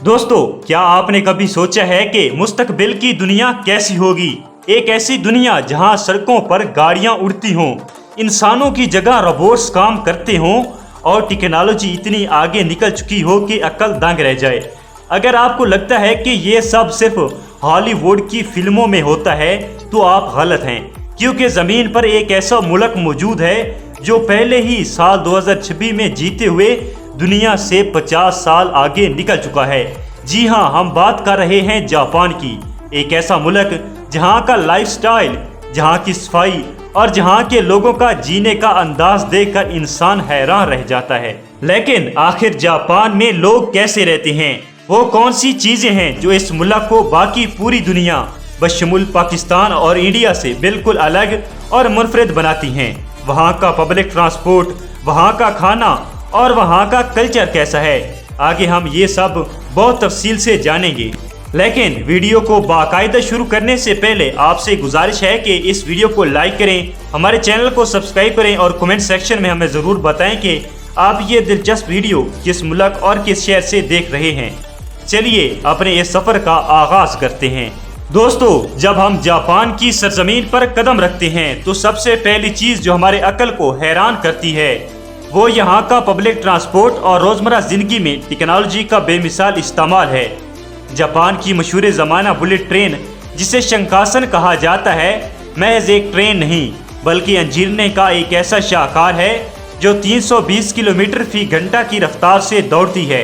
दोस्तों, क्या आपने कभी सोचा है कि मुस्तकबिल की दुनिया कैसी होगी? एक ऐसी दुनिया जहां सड़कों पर गाड़ियां उड़ती हों, इंसानों की जगह रोबोट्स काम करते हों और टेक्नोलॉजी इतनी आगे निकल चुकी हो कि अक्ल दंग रह जाए। अगर आपको लगता है कि ये सब सिर्फ हॉलीवुड की फिल्मों में होता है तो आप गलत हैं, क्योंकि ज़मीन पर एक ऐसा मुल्क मौजूद है जो पहले ही साल 2026 में जीते हुए दुनिया से 50 साल आगे निकल चुका है। जी हाँ, हम बात कर रहे हैं जापान की। एक ऐसा मुल्क जहाँ का लाइफस्टाइल, जहाँ की सफाई और जहाँ के लोगों का जीने का अंदाज देखकर इंसान हैरान रह जाता है। लेकिन आखिर जापान में लोग कैसे रहते हैं? वो कौन सी चीजें हैं जो इस मुल्क को बाकी पूरी दुनिया बशमुल पाकिस्तान और इंडिया से बिल्कुल अलग और मुनफरिद बनाती हैं? वहाँ का पब्लिक ट्रांसपोर्ट, वहाँ का खाना और वहाँ का कल्चर कैसा है? आगे हम ये सब बहुत तफसील से जानेंगे। लेकिन वीडियो को बाकायदा शुरू करने से पहले आपसे गुजारिश है कि इस वीडियो को लाइक करें, हमारे चैनल को सब्सक्राइब करें और कमेंट सेक्शन में हमें ज़रूर बताएं कि आप ये दिलचस्प वीडियो किस मुल्क और किस शहर से देख रहे हैं। चलिए अपने इस सफ़र का आगाज़ करते हैं। दोस्तों, जब हम जापान की सरजमीन पर कदम रखते हैं तो सबसे पहली चीज़ जो हमारे अक्ल को हैरान करती है वो यहाँ का पब्लिक ट्रांसपोर्ट और रोज़मर्रा ज़िंदगी में टेक्नोलॉजी का बेमिसाल इस्तेमाल है। जापान की मशहूर ज़माना बुलेट ट्रेन, जिसे शिंकानसेन कहा जाता है, महज एक ट्रेन नहीं बल्कि इंजीनियरिंग का एक ऐसा शाहकार है जो 320 किलोमीटर फी घंटा की रफ्तार से दौड़ती है।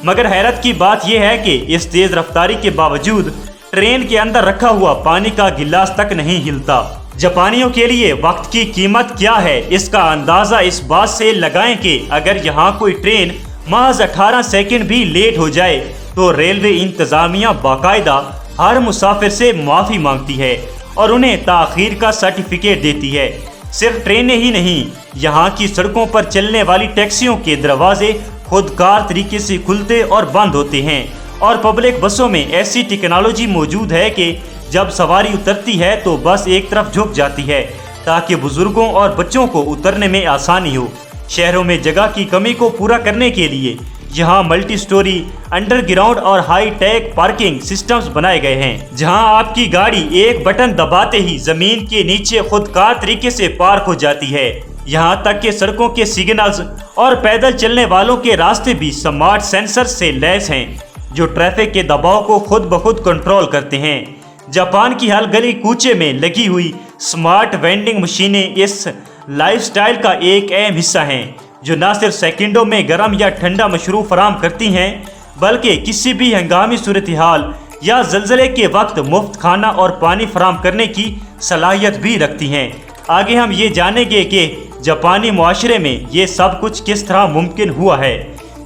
मगर हैरत की बात यह है कि इस तेज़ रफ्तारी के बावजूद ट्रेन के अंदर रखा हुआ पानी का गिलास तक नहीं हिलता। जापानियों के लिए वक्त की कीमत क्या है, इसका अंदाज़ा इस बात से लगाएं कि अगर यहाँ कोई ट्रेन महज 18 सेकंड भी लेट हो जाए तो रेलवे इंतज़ामिया बाकायदा हर मुसाफिर से माफ़ी मांगती है और उन्हें ताख़ीर का सर्टिफिकेट देती है। सिर्फ ट्रेनें ही नहीं, यहाँ की सड़कों पर चलने वाली टैक्सियों के दरवाजे खुदकार तरीके से खुलते और बंद होते हैं और पब्लिक बसों में ऐसी टेक्नोलॉजी मौजूद है कि जब सवारी उतरती है तो बस एक तरफ झुक जाती है ताकि बुजुर्गों और बच्चों को उतरने में आसानी हो। शहरों में जगह की कमी को पूरा करने के लिए यहाँ मल्टी स्टोरी, अंडरग्राउंड और हाई टेक पार्किंग सिस्टम्स बनाए गए हैं, जहाँ आपकी गाड़ी एक बटन दबाते ही जमीन के नीचे खुदकार तरीके से पार्क हो जाती है। यहाँ तक कि सड़कों के सिग्नल्स और पैदल चलने वालों के रास्ते भी स्मार्ट सेंसर से लैस हैं जो ट्रैफिक के दबाव को खुद ब खुद कंट्रोल करते हैं। जापान की हर गली कूचे में लगी हुई स्मार्ट वेंडिंग मशीनें इस लाइफस्टाइल का एक अहम हिस्सा हैं, जो न सिर्फ सेकंडों में गर्म या ठंडा मशरूब फराहम करती हैं बल्कि किसी भी हंगामी सूरत हाल या जल्जले के वक्त मुफ्त खाना और पानी फराहम करने की सलाहियत भी रखती हैं। आगे हम ये जानेंगे कि जापानी मुआशरे में ये सब कुछ किस तरह मुमकिन हुआ है।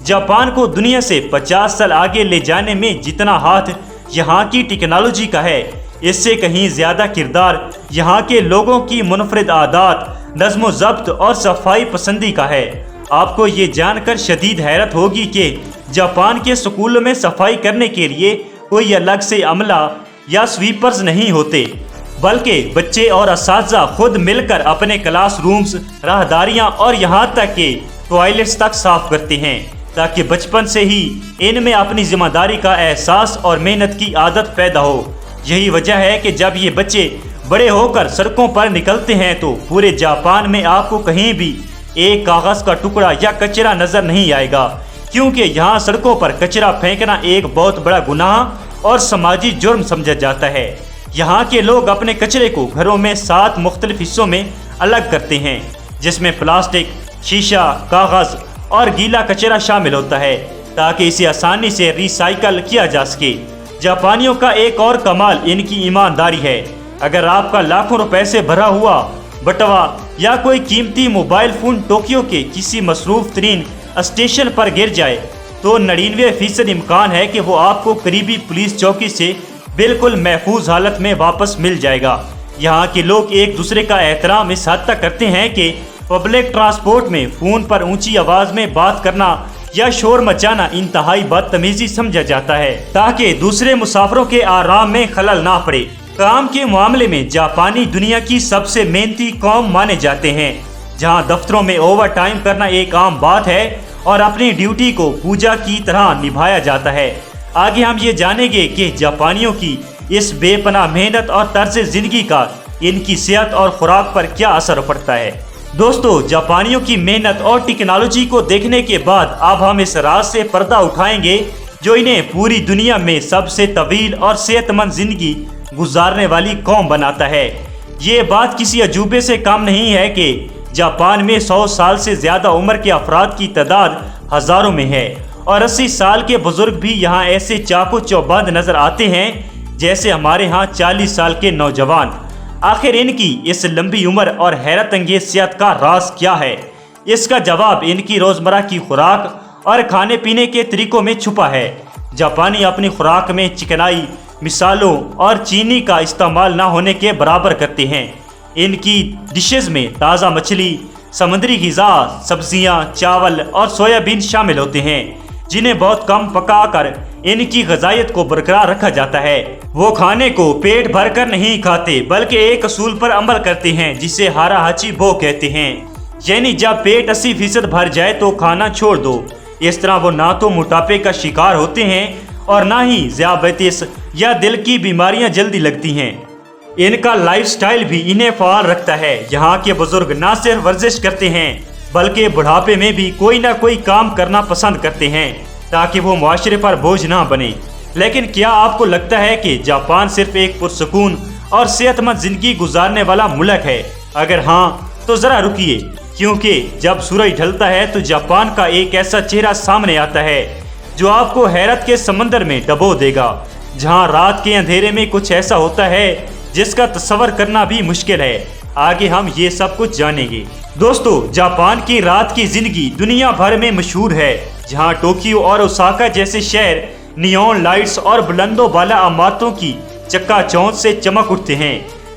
जापान को दुनिया से 50 साल आगे ले जाने में जितना हाथ यहाँ की टेक्नोलॉजी का है, इससे कहीं ज़्यादा किरदार यहाँ के लोगों की मुनफरिद आदत, नज़्म ज़ब्त और सफाई पसंदी का है। आपको ये जानकर शदीद हैरत होगी कि जापान के स्कूलों में सफाई करने के लिए कोई अलग से अमला या स्वीपर्स नहीं होते, बल्कि बच्चे और असातिज़ा खुद मिलकर अपने क्लासरूम्स, राहदारियाँ और यहाँ तक कि टॉयलेट्स तक साफ करते हैं ताकि बचपन से ही इनमें अपनी जिम्मेदारी का एहसास और मेहनत की आदत पैदा हो। यही वजह है कि जब ये बच्चे बड़े होकर सड़कों पर निकलते हैं तो पूरे जापान में आपको कहीं भी एक कागज़ का टुकड़ा या कचरा नज़र नहीं आएगा, क्योंकि यहाँ सड़कों पर कचरा फेंकना एक बहुत बड़ा गुनाह और समाजी जुर्म समझा जाता है। यहाँ के लोग अपने कचरे को घरों में 7 मुख्तलिफ हिस्सों में अलग करते हैं, जिसमें प्लास्टिक, शीशा, कागज़ और गीला कचरा शामिल होता है ताकि इसे आसानी से रिसाइकल किया जा सके। जापानियों का एक और कमाल इनकी ईमानदारी है। अगर आपका लाखों रुपए से भरा हुआ बटवा या कोई कीमती मोबाइल फ़ोन टोक्यो के किसी मसरूफ़ तरीन स्टेशन पर गिर जाए तो 99% इम्कान है कि वो आपको करीबी पुलिस चौकी से बिल्कुल महफूज हालत में वापस मिल जाएगा। यहाँ के लोग एक दूसरे का एहतराम इस हद तक करते हैं कि पब्लिक ट्रांसपोर्ट में फ़ोन पर ऊंची आवाज़ में बात करना या शोर मचाना इंतहाई बदतमीजी समझा जाता है ताकि दूसरे मुसाफिरों के आराम में खलल ना पड़े। काम के मामले में जापानी दुनिया की सबसे मेहनती कौम माने जाते हैं, जहां दफ्तरों में ओवर टाइम करना एक आम बात है और अपनी ड्यूटी को पूजा की तरह निभाया जाता है। आगे हम ये जानेंगे कि जापानियों की इस बेपनाह मेहनत और तर्ज जिंदगी का इनकी सेहत और खुराक पर क्या असर पड़ता है। दोस्तों, जापानियों की मेहनत और टेक्नोलॉजी को देखने के बाद अब हम इस राज से पर्दा उठाएंगे जो इन्हें पूरी दुनिया में सबसे तवील और सेहतमंद जिंदगी गुजारने वाली कौम बनाता है। ये बात किसी अजूबे से कम नहीं है कि जापान में 100 साल से ज्यादा उम्र के अफराद की तादाद हजारों में है और 80 साल के बुजुर्ग भी यहाँ ऐसे चाकू चौबंद नजर आते हैं जैसे हमारे यहाँ 40 साल के नौजवान। आखिर इनकी इस लंबी उम्र और हैरत अंगेज सेहत का राज क्या है? इसका जवाब इनकी रोजमर्रा की खुराक और खाने पीने के तरीकों में छुपा है। जापानी अपनी खुराक में चिकनाई, मिसालों और चीनी का इस्तेमाल न होने के बराबर करते हैं। इनकी डिशेज में ताज़ा मछली, समुद्री ग़िज़ा, सब्जियां, चावल और सोयाबीन शामिल होते हैं जिन्हें बहुत कम पकाकर इनकी ग़िज़ाइयत को बरकरार रखा जाता है। वो खाने को पेट भर कर नहीं खाते बल्कि एक असूल पर अमल करते हैं जिसे हारा हाची बो कहते हैं, यानी जब पेट 80% भर जाए तो खाना छोड़ दो। इस तरह वो ना तो मोटापे का शिकार होते हैं और ना ही ज़ियाबतीस या दिल की बीमारियां जल्दी लगती हैं। इनका लाइफस्टाइल भी इन्हें फ़ाल रखता है। यहाँ के बुजुर्ग ना सिर्फ वर्जिश करते हैं बल्कि बुढ़ापे में भी कोई ना कोई काम करना पसंद करते हैं ताकि वो मुआशरे पर बोझ ना बने। लेकिन क्या आपको लगता है कि जापान सिर्फ एक पुरसुकून और सेहतमंद जिंदगी गुजारने वाला मुल्क है? अगर हाँ तो ज़रा रुकिए, क्योंकि जब सूरज ढलता है तो जापान का एक ऐसा चेहरा सामने आता है जो आपको हैरत के समंदर में डबो देगा, जहाँ रात के अंधेरे में कुछ ऐसा होता है जिसका तस्वर करना भी मुश्किल है। आगे हम ये सब कुछ जानेंगे। दोस्तों, जापान की रात की जिंदगी दुनिया भर में मशहूर है, जहां टोक्यो और ओसाका जैसे शहर नियॉन लाइट्स और बुलंदों वाला इमारतों की चकाचौंध से चमक उठते हैं।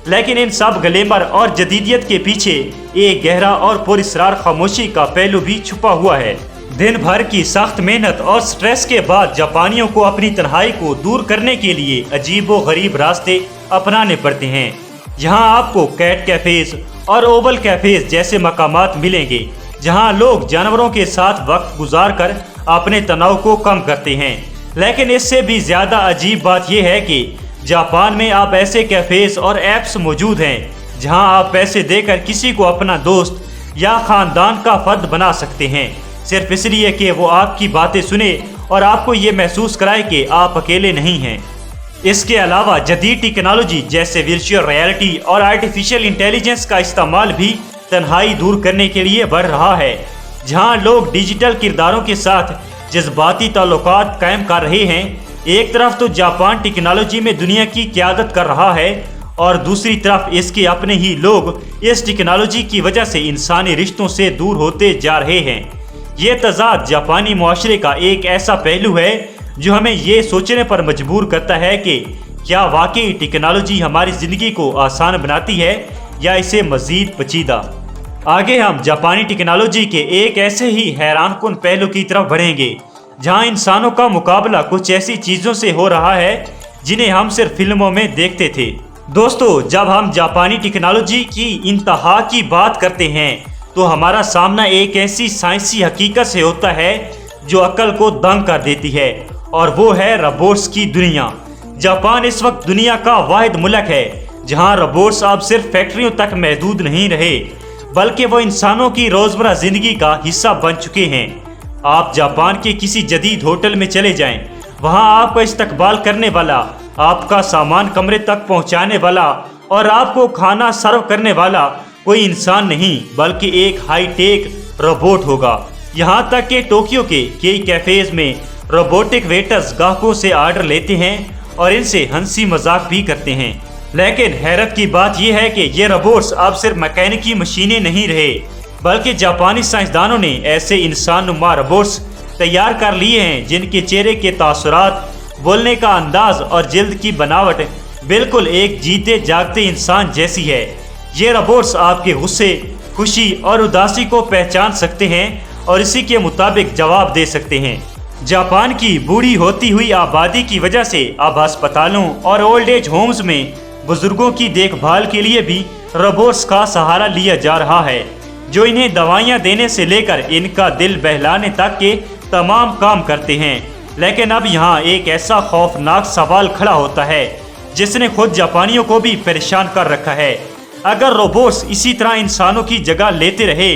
लेकिन इन सब ग्लैमर और जदीदियत के पीछे एक गहरा और पुरअसरार खामोशी का पहलू भी छुपा हुआ है। दिन भर की सख्त मेहनत और स्ट्रेस के बाद जापानियों को अपनी तन्हाई को दूर करने के लिए अजीबो गरीब रास्ते अपनाने पड़ते हैं। यहाँ आपको कैट कैफेज और ओवल कैफेज जैसे मकामात मिलेंगे जहाँ लोग जानवरों के साथ वक्त गुजार कर अपने तनाव को कम करते हैं। लेकिन इससे भी ज्यादा अजीब बात यह है कि जापान में आप ऐसे कैफेज और ऐप्स मौजूद हैं जहां आप पैसे देकर किसी को अपना दोस्त या खानदान का फर्द बना सकते हैं, सिर्फ इसलिए कि वो आपकी बातें सुने और आपको ये महसूस कराए कि आप अकेले नहीं हैं। इसके अलावा जदीद टेक्नोलॉजी जैसे वर्चुअल रियलिटी और आर्टिफिशियल इंटेलिजेंस का इस्तेमाल भी तन्हाई दूर करने के लिए बढ़ रहा है, जहां लोग डिजिटल किरदारों के साथ जज्बाती ताल्लुकात कायम कर रहे हैं। एक तरफ तो जापान टेक्नोलॉजी में दुनिया की क़यादत कर रहा है और दूसरी तरफ इसके अपने ही लोग इस टेक्नोलॉजी की वजह से इंसानी रिश्तों से दूर होते जा रहे हैं। ये तज़ाद जापानी मुआशरे का एक ऐसा पहलू है जो हमें ये सोचने पर मजबूर करता है कि क्या वाकई टेक्नोलॉजी हमारी ज़िंदगी को आसान बनाती है या इसे मज़ीद पेचीदा। आगे हम जापानी टेक्नोलॉजी के एक ऐसे ही हैरानकुन पहलू की तरफ बढ़ेंगे जहां इंसानों का मुकाबला कुछ ऐसी चीज़ों से हो रहा है जिन्हें हम सिर्फ फिल्मों में देखते थे। दोस्तों, जब हम जापानी टेक्नोलॉजी की इंतहा की बात करते हैं तो हमारा सामना एक ऐसी साइंसी हकीकत से होता है जो अक्ल को दंग कर देती है, और वो है रोबोट्स की दुनिया। जापान इस वक्त दुनिया का वाहिद मुल्क है जहां रोबोट्स अब सिर्फ फैक्ट्रियों तक महदूद नहीं रहे बल्कि वो इंसानों की रोजमर्रा जिंदगी का हिस्सा बन चुके हैं। आप जापान के किसी जदीद होटल में चले जाएं, वहां आपका इस्तकबाल करने वाला, आपका सामान कमरे तक पहुंचाने वाला और आपको खाना सर्व करने वाला कोई इंसान नहीं बल्कि एक हाईटेक रोबोट होगा। यहां तक कि टोक्यो के कई कैफेज में रोबोटिक वेटर्स ग्राहकों से आर्डर लेते हैं और इनसे हंसी मजाक भी करते हैं। लेकिन हैरत की बात यह है कि ये रोबोट्स अब सिर्फ मैकेनिकी मशीनें नहीं रहे बल्कि जापानी साइंसदानों ने ऐसे इंसान नुमा रोबोट्स तैयार कर लिए हैं जिनके चेहरे के तासुरात, बोलने का अंदाज और जल्द की बनावट बिल्कुल एक जीते जागते इंसान जैसी है। ये रोबोट्स आपके गुस्से, खुशी और उदासी को पहचान सकते हैं और इसी के मुताबिक जवाब दे सकते हैं। जापान की बूढ़ी होती हुई आबादी की वजह से अब अस्पतालों और ओल्ड एज होम्स में बुजुर्गों की देखभाल के लिए भी रोबोट्स का सहारा लिया जा रहा है, जो इन्हें दवाइयां देने से लेकर इनका दिल बहलाने तक के तमाम काम करते हैं। لیکن اب یہاں ایک ایسا خوفناک سوال کھڑا ہوتا ہے جس نے خود جاپانیوں کو بھی پریشان کر رکھا ہے۔ اگر روبوٹس اسی طرح انسانوں کی جگہ لیتے رہے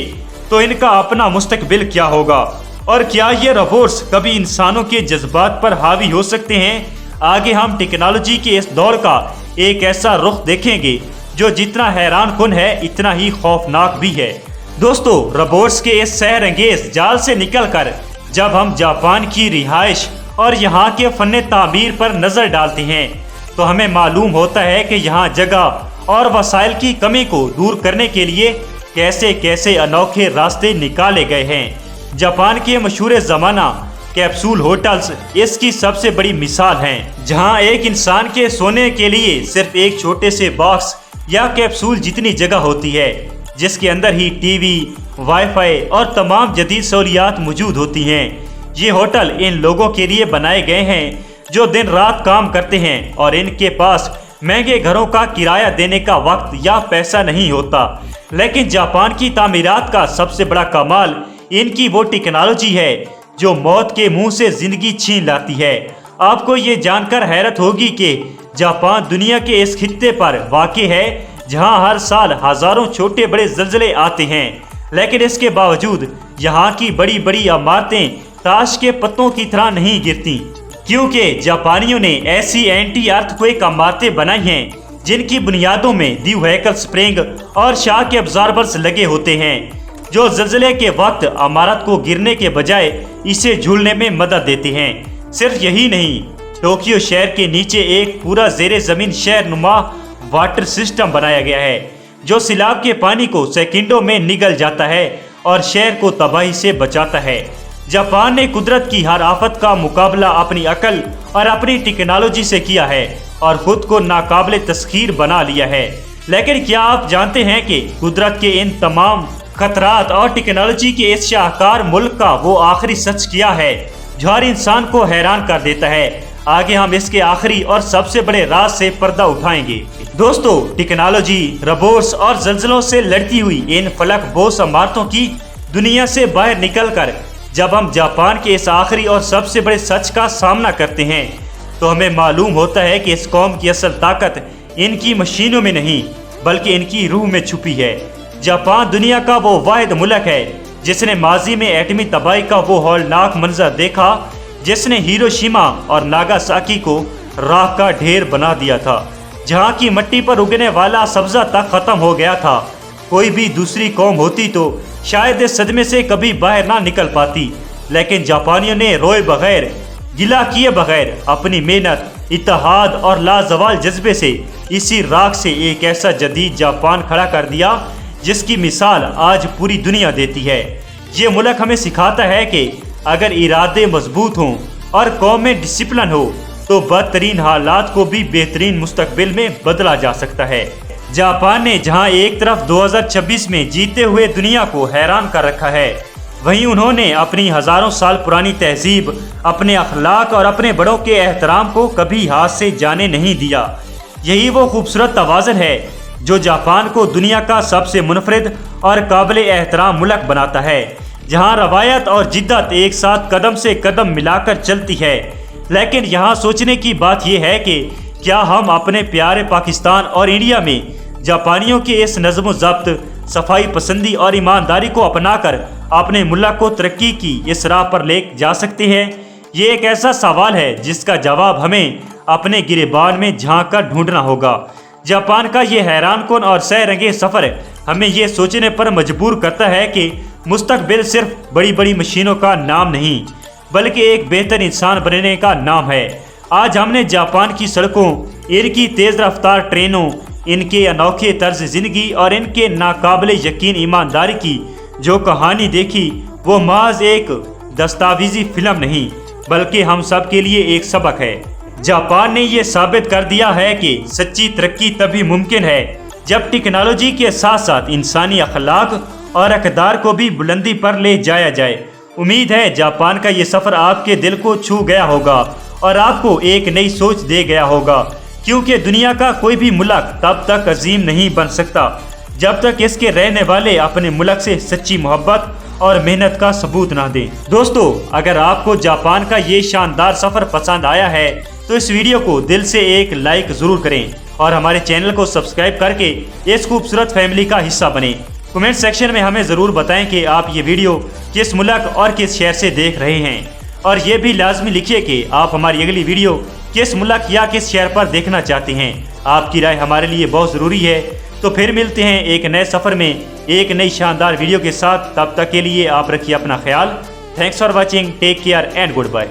تو ان کا اپنا مستقبل کیا ہوگا؟ اور کیا یہ روبوٹس کبھی انسانوں کے جذبات پر حاوی ہو سکتے ہیں؟ آگے ہم ٹیکنالوجی کے اس دور کا ایک ایسا رخ دیکھیں گے جو جتنا حیران کن ہے اتنا ہی خوفناک بھی ہے۔ دوستو، روبوٹس کے اس سحر انگیز جال سے نکل کر جب ہم جاپان کی رہائش اور یہاں کے فن تعمیر پر نظر ڈالتے ہیں تو ہمیں معلوم ہوتا ہے کہ یہاں جگہ اور وسائل کی کمی کو دور کرنے کے لیے کیسے کیسے انوکھے راستے نکالے گئے ہیں۔ جاپان کے مشہور زمانہ کیپسول ہوٹلز اس کی سب سے بڑی مثال ہیں، جہاں ایک انسان کے سونے کے لیے صرف ایک چھوٹے سے باکس یا کیپسول جتنی جگہ ہوتی ہے، جس کے اندر ہی ٹی وی، وائی فائی اور تمام جدید سہولیات موجود ہوتی ہیں۔ یہ ہوٹل ان لوگوں کے لیے بنائے گئے ہیں جو دن رات کام کرتے ہیں اور ان کے پاس مہنگے گھروں کا کرایہ دینے کا وقت یا پیسہ نہیں ہوتا۔ لیکن جاپان کی تعمیرات کا سب سے بڑا کمال ان کی وہ ٹیکنالوجی ہے جو موت کے منہ سے زندگی چھین لاتی ہے۔ آپ کو یہ جان کر حیرت ہوگی کہ جاپان دنیا کے اس خطے پر واقع ہے جہاں ہر سال ہزاروں چھوٹے بڑے زلزلے آتے ہیں، لیکن اس کے باوجود یہاں کی بڑی بڑی عمارتیں تاش کے پتوں کی طرح نہیں گرتی، کیونکہ جاپانیوں نے ایسی اینٹی ارتھ کوئک عمارتیں بنائی ہیں جن کی بنیادوں میں دیو ہیکل سپرنگ اور شاک ابزاربرز لگے ہوتے ہیں جو زلزلے کے وقت عمارت کو گرنے کے بجائے اسے جھولنے میں مدد دیتے ہیں۔ صرف یہی نہیں، ٹوکیو شہر کے نیچے ایک پورا زیر زمین شہر نما واٹر سسٹم بنایا گیا ہے جو سیلاب کے پانی کو سیکنڈوں میں نگل جاتا ہے اور شہر کو تباہی سے بچاتا ہے۔ جاپان نے قدرت کی ہر آفت کا مقابلہ اپنی عقل اور اپنی ٹیکنالوجی سے کیا ہے اور خود کو ناقابل تسخیر بنا لیا ہے۔ لیکن کیا آپ جانتے ہیں کہ قدرت کے ان تمام خطرات اور ٹیکنالوجی کے اس شاہکار ملک کا وہ آخری سچ کیا ہے جو ہر انسان کو حیران کر دیتا ہے؟ آگے ہم اس کے آخری اور سب سے بڑے راز سے پردہ اٹھائیں گے۔ دوستو، ٹیکنالوجی، روبوٹس اور زلزلوں سے لڑتی ہوئی ان فلک بوس عمارتوں کی دنیا سے باہر نکل کر جب ہم جاپان کے اس آخری اور سب سے بڑے سچ کا سامنا کرتے ہیں تو ہمیں معلوم ہوتا ہے کہ اس قوم کی اصل طاقت ان کی مشینوں میں نہیں بلکہ ان کی روح میں چھپی ہے۔ جاپان دنیا کا وہ واحد ملک ہے جس نے ماضی میں ایٹمی تباہی کا وہ ہولناک منظر دیکھا جس نے ہیروشیما اور ناگاساکی کو راکھ کا ڈھیر بنا دیا تھا، جہاں کی مٹی پر اگنے والا سبزہ تک ختم ہو گیا تھا۔ کوئی بھی دوسری قوم ہوتی تو شاید اس صدمے سے کبھی باہر نہ نکل پاتی، لیکن جاپانیوں نے روئے بغیر، گلہ کیے بغیر اپنی محنت، اتحاد اور لازوال جذبے سے اسی راکھ سے ایک ایسا جدید جاپان کھڑا کر دیا جس کی مثال آج پوری دنیا دیتی ہے۔ یہ ملک ہمیں سکھاتا ہے کہ اگر ارادے مضبوط ہوں اور قوم میں ڈسپلن ہو تو بدترین حالات کو بھی بہترین مستقبل میں بدلا جا سکتا ہے۔ جاپان نے جہاں ایک طرف 2026 میں جیتے ہوئے دنیا کو حیران کر رکھا ہے، وہیں انہوں نے اپنی ہزاروں سال پرانی تہذیب، اپنے اخلاق اور اپنے بڑوں کے احترام کو کبھی ہاتھ سے جانے نہیں دیا۔ یہی وہ خوبصورت توازن ہے جو جاپان کو دنیا کا سب سے منفرد اور قابل احترام ملک بناتا ہے، جہاں روایت اور جدت ایک ساتھ قدم سے قدم ملا کر چلتی ہے۔ لیکن یہاں سوچنے کی بات یہ ہے کہ کیا ہم اپنے پیارے پاکستان اور انڈیا میں جاپانیوں کے اس نظم و ضبط، صفائی پسندی اور ایمانداری کو اپنا کر اپنے ملک کو ترقی کی اس راہ پر لے جا سکتے ہیں؟ یہ ایک ایسا سوال ہے جس کا جواب ہمیں اپنے گریبان میں جھانک کر ڈھونڈنا ہوگا۔ جاپان کا یہ حیران کن اور سحر انگیز سفر ہمیں یہ سوچنے پر مجبور کرتا ہے کہ مستقبل صرف بڑی بڑی مشینوں کا نام نہیں بلکہ ایک بہتر انسان بننے کا نام ہے۔ آج ہم نے جاپان کی سڑکوں، ان کی تیز رفتار ٹرینوں، ان کے انوکھے طرز زندگی اور ان کے ناقابل یقین ایمانداری کی جو کہانی دیکھی، وہ محض ایک دستاویزی فلم نہیں بلکہ ہم سب کے لیے ایک سبق ہے۔ جاپان نے یہ ثابت کر دیا ہے کہ سچی ترقی تبھی ممکن ہے جب ٹیکنالوجی کے ساتھ ساتھ انسانی اخلاق اور اقدار کو بھی بلندی پر لے جایا جائے۔ امید ہے جاپان کا یہ سفر آپ کے دل کو چھو گیا ہوگا اور آپ کو ایک نئی سوچ دے گیا ہوگا، کیونکہ دنیا کا کوئی بھی ملک تب تک عظیم نہیں بن سکتا جب تک اس کے رہنے والے اپنے ملک سے سچی محبت اور محنت کا ثبوت نہ دیں۔ دوستو، اگر آپ کو جاپان کا یہ شاندار سفر پسند آیا ہے تو اس ویڈیو کو دل سے ایک لائک ضرور کریں اور ہمارے چینل کو سبسکرائب کر کے اس خوبصورت فیملی کا حصہ بنیں۔ کمنٹ سیکشن میں ہمیں ضرور بتائیں کہ آپ یہ ویڈیو کس ملک اور کس شہر سے دیکھ رہے ہیں، اور یہ بھی لازمی لکھیے کہ آپ ہماری اگلی ویڈیو کس ملک یا کس شہر پر دیکھنا چاہتے ہیں۔ آپ کی رائے ہمارے لیے بہت ضروری ہے۔ تو پھر ملتے ہیں ایک نئے سفر میں ایک نئی شاندار ویڈیو کے ساتھ۔ تب تک کے لیے آپ رکھیے اپنا خیال۔ Thanks for watching, take care and good bye.